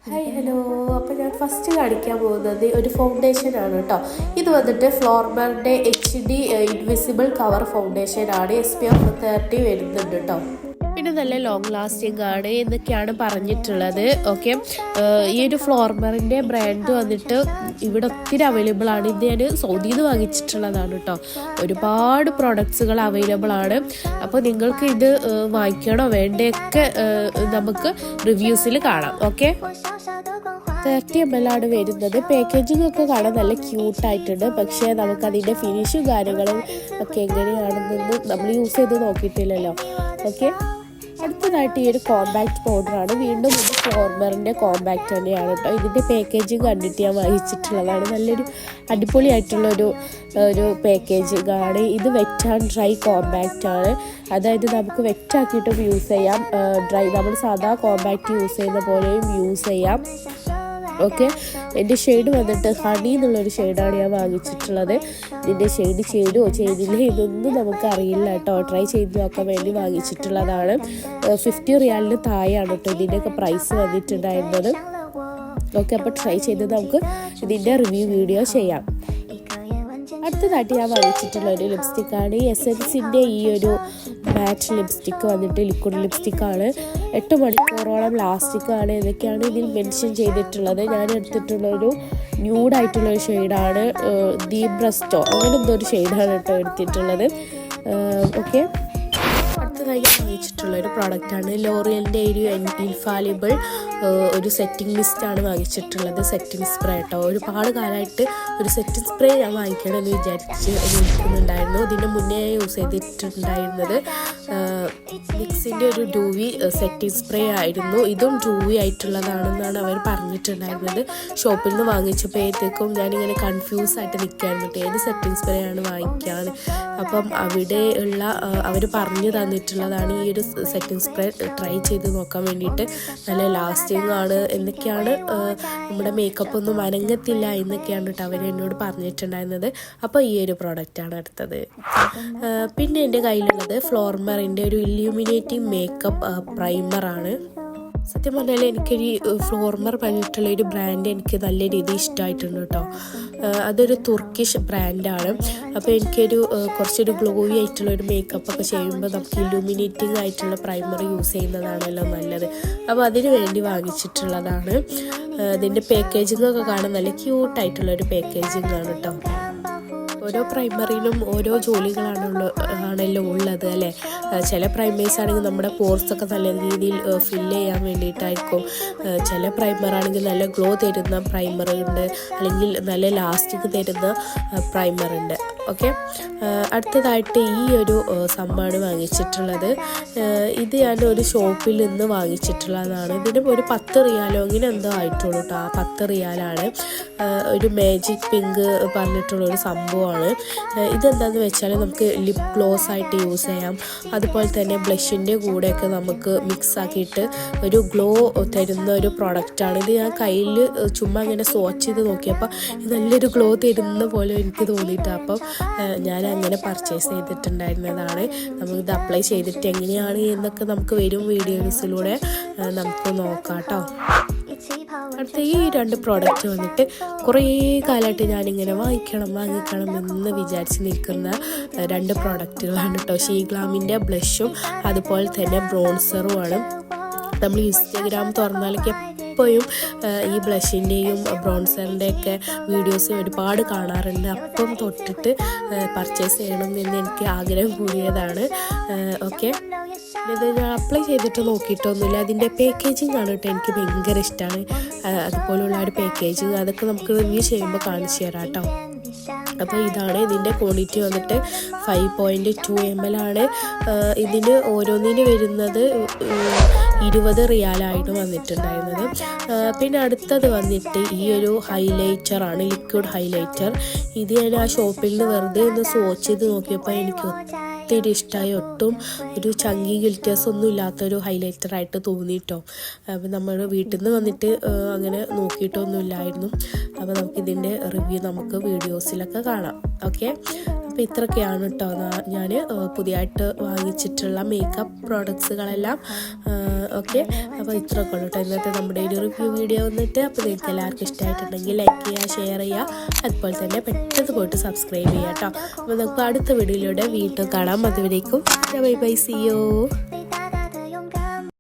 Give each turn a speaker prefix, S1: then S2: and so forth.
S1: Hi hello. അപ്പോൾ ഞാൻ first കാണിക്കാൻ പോകുന്നത് ഒരു ഫൗണ്ടേഷനാണ് കേട്ടോ. ഇത് വന്നിട്ട് ഫ്ലോർമറിൻ്റെ HD ഇൻവിസിബിൾ കവർ ഫൗണ്ടേഷനാണ്. SPF 30 വരുന്നുണ്ട് കേട്ടോ. പിന്നെ നല്ല ലോങ് ലാസ്റ്റിംഗ് ആണ് എന്നൊക്കെയാണ് പറഞ്ഞിട്ടുള്ളത്. ഓക്കെ, ഈ ഒരു ഫ്ലോർമറിൻ്റെ ബ്രാൻഡ് വന്നിട്ട് ഇവിടെ ഒത്തിരി അവൈലബിൾ ആണ്. ഇത് ഞാൻ സൗദിയിൽ നിന്ന് വാങ്ങിച്ചിട്ടുള്ളതാണ് കേട്ടോ. ഒരുപാട് പ്രോഡക്ട്സുകൾ അവൈലബിൾ ആണ്. അപ്പോൾ നിങ്ങൾക്ക് ഇത് വാങ്ങിക്കണോ വേണ്ടയൊക്കെ നമുക്ക് റിവ്യൂസിൽ കാണാം. ഓക്കെ, 30 ml ആണ് വരുന്നത്. പാക്കേജിംഗ് ഒക്കെ കാണാൻ നല്ല ക്യൂട്ടായിട്ടുണ്ട്. പക്ഷേ നമുക്കതിൻ്റെ ഫിനിഷും കാര്യങ്ങളും ഒക്കെ എങ്ങനെയാണെന്നൊന്നും നമ്മൾ യൂസ് ചെയ്ത് നോക്കിയിട്ടില്ലല്ലോ. ഓക്കെ, അടുത്തതായിട്ട് ഈ ഒരു കോമ്പാക്ട് പൗഡറാണ്. വീണ്ടും ഇത് ഫ്ലോർമറിൻ്റെ കോമ്പാക്ട് തന്നെയാണ് കേട്ടോ. ഇതിൻ്റെ പാക്കേജിങ് കണ്ടിട്ട് ഞാൻ വാങ്ങിച്ചിട്ടുള്ളതാണ്. നല്ലൊരു അടിപൊളിയായിട്ടുള്ളൊരു പാക്കേജിങ് ആണ്. ഇത് വെറ്റ് ആൻഡ് ഡ്രൈ കോമ്പാക്റ്റ് ആണ്. അതായത് നമുക്ക് വെറ്റാക്കിയിട്ടും യൂസ് ചെയ്യാം, ഡ്രൈ നമ്മൾ സാധാ കോമ്പാക്റ്റ് യൂസ് ചെയ്യുന്ന പോലെയും യൂസ് ചെയ്യാം. ഓക്കെ, എൻ്റെ ഷെയ്ഡ് വന്നിട്ട് ഹണി എന്നുള്ളൊരു ഷെയ്ഡാണ് ഞാൻ വാങ്ങിച്ചിട്ടുള്ളത്. ഇതിൻ്റെ ഷെയ്ഡ് ചേരുമോ ചെയ്തില്ലേ ഇതൊന്നും നമുക്കറിയില്ല കേട്ടോ. ട്രൈ ചെയ്ത് നോക്കാൻ വേണ്ടി വാങ്ങിച്ചിട്ടുള്ളതാണ്. 50 റിയാലിന് താഴെയാണ് കേട്ടോ ഇതിൻ്റെയൊക്കെ പ്രൈസ് വന്നിട്ടുണ്ടായിരുന്നത്. ഓക്കെ, അപ്പോൾ ട്രൈ ചെയ്ത് നമുക്ക് ഇതിൻ്റെ റിവ്യൂ വീഡിയോ ചെയ്യാം. അടുത്തതായിട്ട് ഞാൻ വാങ്ങിച്ചിട്ടുള്ള ഒരു ലിപ്സ്റ്റിക്കാണ്. എസൻസിൻ്റെ ഈ ഒരു മാറ്റ് ലിപ്സ്റ്റിക്ക് വന്നിട്ട് ലിക്വിഡ് ലിപ്സ്റ്റിക്കാണ്. 8 മണിക്കൂറോളം ലാസ്റ്റിക്കാണ് എന്നൊക്കെയാണ് ഇതിൽ മെൻഷൻ ചെയ്തിട്ടുള്ളത്. ഞാൻ എടുത്തിട്ടുള്ളൊരു ന്യൂഡായിട്ടുള്ളൊരു ഷെയ്ഡാണ്. ദീപ് ബ്രസ്റ്റോ അങ്ങനെ എന്തോ ഒരു ഷെയ്ഡാണ് കേട്ടോ എടുത്തിട്ടുള്ളത്. ഓക്കെ, അടുത്തതായി ഞാൻ വാങ്ങിച്ചിട്ടുള്ള ഒരു പ്രോഡക്റ്റാണ് ലോറിയലിൻ്റെ ഒരു ഇൻഫാലിബിൾ ഒരു സെറ്റിംഗ് മിസ്റ്റാണ് വാങ്ങിച്ചിട്ടുള്ളത്. സെറ്റിംഗ് സ്പ്രേ കേട്ടോ. ഒരുപാട് കാലമായിട്ട് ഒരു സെറ്റിംഗ് സ്പ്രേ ഞാൻ വാങ്ങിക്കണമെന്ന് വിചാരിച്ച് നിൽക്കുന്നുണ്ടായിരുന്നു. ഇതിൻ്റെ മുന്നേ യൂസ് ചെയ്തിട്ടുണ്ടായിരുന്നത് മിക്സിൻ്റെ ഒരു ഡൂവി സെറ്റിംഗ് സ്പ്രേ ആയിരുന്നു. ഇതും ഡൂവി ആയിട്ടുള്ളതാണെന്നാണ് അവർ പറഞ്ഞിട്ടുണ്ടായിരുന്നത്. ഷോപ്പിൽ നിന്ന് വാങ്ങിച്ചപ്പോഴത്തേക്കും ഞാനിങ്ങനെ കൺഫ്യൂസ് ആയിട്ട് നിൽക്കുകയായിരുന്നു ഏത് സെറ്റിംഗ് സ്പ്രേ ആണ് വാങ്ങിക്കാൻ. അപ്പം അവിടെ ഉള്ള അവർ പറഞ്ഞു തന്നിട്ടുള്ളതാണ് ഈ ഒരു സെറ്റിംഗ് സ്പ്രേ ട്രൈ ചെയ്ത് നോക്കാൻ വേണ്ടിയിട്ട്. നല്ല ലാസ്റ്റിംഗ് ആണ് എന്നൊക്കെയാണ്, നമ്മുടെ മേക്കപ്പ് ഒന്നും അനങ്ങത്തില്ല എന്നൊക്കെയാണ് കേട്ടോ അവർ എന്നോട് പറഞ്ഞിട്ടുണ്ടായിരുന്നത്. അപ്പോൾ ഈ ഒരു പ്രോഡക്റ്റാണ് അടുത്തത്. പിന്നെ എൻ്റെ കയ്യിലുള്ളത് ഫ്ലോർമറിൻ്റെ ഒരു ഇല്യൂമിനേറ്റിംഗ് മേക്കപ്പ് പ്രൈമറാണ്. സത്യം പറഞ്ഞാൽ എനിക്കൊരു ഫ്ലോർമർ പറഞ്ഞിട്ടുള്ള ഒരു ബ്രാൻഡ് എനിക്ക് നല്ല രീതിയിൽ ഇഷ്ടമായിട്ടുണ്ട് കേട്ടോ. അതൊരു തുർക്കിഷ് ബ്രാൻഡാണ്. അപ്പോൾ എനിക്കൊരു കുറച്ചൊരു ഗ്ലോയി ആയിട്ടുള്ളൊരു മേക്കപ്പൊക്കെ ചെയ്യുമ്പോൾ നമുക്ക് ഇല്യൂമിനേറ്റിംഗ് ആയിട്ടുള്ള പ്രൈമർ യൂസ് ചെയ്യുന്നതാണല്ലോ നല്ലത്. അപ്പോൾ അതിന് വേണ്ടി വാങ്ങിച്ചിട്ടുള്ളതാണ്. അതിൻ്റെ പാക്കേജിങ്ങൊക്കെ കാണാൻ നല്ല ക്യൂട്ടായിട്ടുള്ളൊരു പാക്കേജിങ് ആണ് കേട്ടോ. ഓരോ പ്രൈമറിനും ഓരോ ജോലികളാണല്ലോ ഉള്ളത് അല്ലേ. ചില പ്രൈമേഴ്സ് ആണെങ്കിൽ നമ്മുടെ പോർസൊക്കെ നല്ല രീതിയിൽ ഫില്ല് ചെയ്യാൻ വേണ്ടിയിട്ടായിരിക്കും. ചില പ്രൈമറാണെങ്കിൽ നല്ല ഗ്ലോ തരുന്ന പ്രൈമറുണ്ട്, അല്ലെങ്കിൽ നല്ല ലാസ്റ്റിക് തരുന്ന പ്രൈമറുണ്ട്. ഓക്കെ, അടുത്തതായിട്ട് ഈ ഒരു സംഭവമാണ് വാങ്ങിച്ചിട്ടുള്ളത്. ഇത് ഞാൻ ഒരു ഷോപ്പിൽ നിന്ന് വാങ്ങിച്ചിട്ടുള്ളതാണ്. ഇതിന് ഒരു 10 റിയാലോ ഇങ്ങനെ എന്തോ ആയിട്ടുള്ളൂ കേട്ടോ. ആ 10 റിയാലാണ്. ഒരു മാജിക് പിങ്ക് പറഞ്ഞിട്ടുള്ളൊരു സംഭവമാണ്. ഇതെന്താണെന്ന് വെച്ചാൽ നമുക്ക് ലിപ് ഗ്ലോസ് ആയിട്ട് യൂസ് ചെയ്യാം. അതുപോലെ തന്നെ ബ്ലഷിൻ്റെ കൂടെയൊക്കെ നമുക്ക് മിക്സ് ആക്കിയിട്ട് ഒരു ഗ്ലോ തരുന്ന ഒരു പ്രോഡക്റ്റാണ്. ഇത് ഞാൻ കയ്യിൽ ചുമ്മാ ഇങ്ങനെ സ്വാച്ച് ചെയ്ത് നോക്കിയപ്പോൾ നല്ലൊരു ഗ്ലോ തരുന്ന പോലെ എനിക്ക് തോന്നിയിട്ട് അപ്പം ഞാൻ അങ്ങനെ പർച്ചേസ് ചെയ്തിട്ടുണ്ടായിരുന്നതാണ്. നമുക്കിത് അപ്ലൈ ചെയ്തിട്ട് എങ്ങനെയാണ് എന്നൊക്കെ നമുക്ക് വരും വീഡിയോസിലൂടെ നമുക്ക് നോക്കാം കേട്ടോ. അടുത്ത ഈ 2 പ്രോഡക്റ്റ് വന്നിട്ട് കുറേ കാലമായിട്ട് ഞാനിങ്ങനെ വാങ്ങിക്കണം എന്ന് വിചാരിച്ച് നിൽക്കുന്ന 2 പ്രോഡക്റ്റുകളാണ് കേട്ടോ. ഷീഗ്ലാമിൻ്റെ ബ്ലഷും അതുപോലെ തന്നെ ബ്രോൺസറുമാണ്. നമ്മൾ ഇൻസ്റ്റാഗ്രാം തുറന്നാലൊക്കെ എപ്പോഴും ഈ ബ്ലഷിൻ്റെയും ബ്രോൺസറിൻ്റെയൊക്കെ വീഡിയോസ് ഒരുപാട് കാണാറുണ്ട്. അപ്പം തൊട്ടിട്ട് പർച്ചേസ് ചെയ്യണം എന്ന് എനിക്ക് ആഗ്രഹം കൂടിയതാണ്. ഓക്കെ, ഇത് ഞാൻ അപ്ലൈ ചെയ്തിട്ട് നോക്കിയിട്ടൊന്നുമില്ല. അതിൻ്റെ പാക്കേജിങ് ആണ് കേട്ടോ എനിക്ക് ഭയങ്കര ഇഷ്ടമാണ്. അതുപോലുള്ള ഒരു പാക്കേജിങ് അതൊക്കെ നമുക്ക് റിവ്യൂ ചെയ്യുമ്പോൾ കാണിച്ചു തരാം കേട്ടോ. അപ്പോൾ ഇതാണ് ഇതിൻ്റെ ക്വാണ്ടിറ്റി വന്നിട്ട് 5.2 ml ആണ്. ഇതിന് ഓരോന്നിന് വരുന്നത് 20 റിയാലായിട്ട് വന്നിട്ടുണ്ടായിരുന്നത്. പിന്നെ അടുത്തത് വന്നിട്ട് ഈ ഒരു ഹൈലൈറ്ററാണ്, ലിക്വിഡ് ഹൈലൈറ്റർ. ഇത് ഞാൻ ആ ഷോപ്പിൽ നിന്ന് വെറുതെ ഒന്ന് സ്വാച്ച് ചെയ്ത് നോക്കിയപ്പോൾ എനിക്ക് ഒത്തിരി ഇഷ്ടമായി. ഒട്ടും ഒരു ചങ്കി ഗിൽറ്റേഴ്സ് ഒന്നും ഇല്ലാത്തൊരു ഹൈലൈറ്ററായിട്ട് തോന്നിയിട്ടോ. അപ്പോൾ നമ്മൾ വീട്ടിൽ നിന്ന് വന്നിട്ട് അങ്ങനെ നോക്കിയിട്ടൊന്നുമില്ലായിരുന്നു. അപ്പോൾ നമുക്കിതിൻ്റെ റിവ്യൂ നമുക്ക് വീഡിയോസിലൊക്കെ കാണാം. ഓക്കെ, അപ്പോൾ ഇത്രയൊക്കെയാണ് കേട്ടോ ഞാൻ പുതിയതായിട്ട് വാങ്ങിച്ചിട്ടുള്ള മേക്കപ്പ് പ്രോഡക്ട്സുകളെല്ലാം. ഓക്കെ, അപ്പോൾ ഇത്രയൊക്കെ ഉള്ളൂ കേട്ടോ ഇന്നത്തെ നമ്മുടെ ഒരു റിവ്യൂ വീഡിയോ വന്നിട്ട്. അപ്പോൾ നിങ്ങൾക്ക് എല്ലാവർക്കും ഇഷ്ടമായിട്ടുണ്ടെങ്കിൽ ലൈക്ക് ചെയ്യുക, ഷെയർ ചെയ്യുക, അതുപോലെ തന്നെ പെട്ടെന്ന് പോയിട്ട് സബ്സ്ക്രൈബ് ചെയ്യുക കേട്ടോ. അപ്പോൾ നമുക്ക് അടുത്ത വീഡിയോയിലൂടെ വീണ്ടും കാണാം. അതുവരേക്കും ബൈ ബൈ, സീ യു.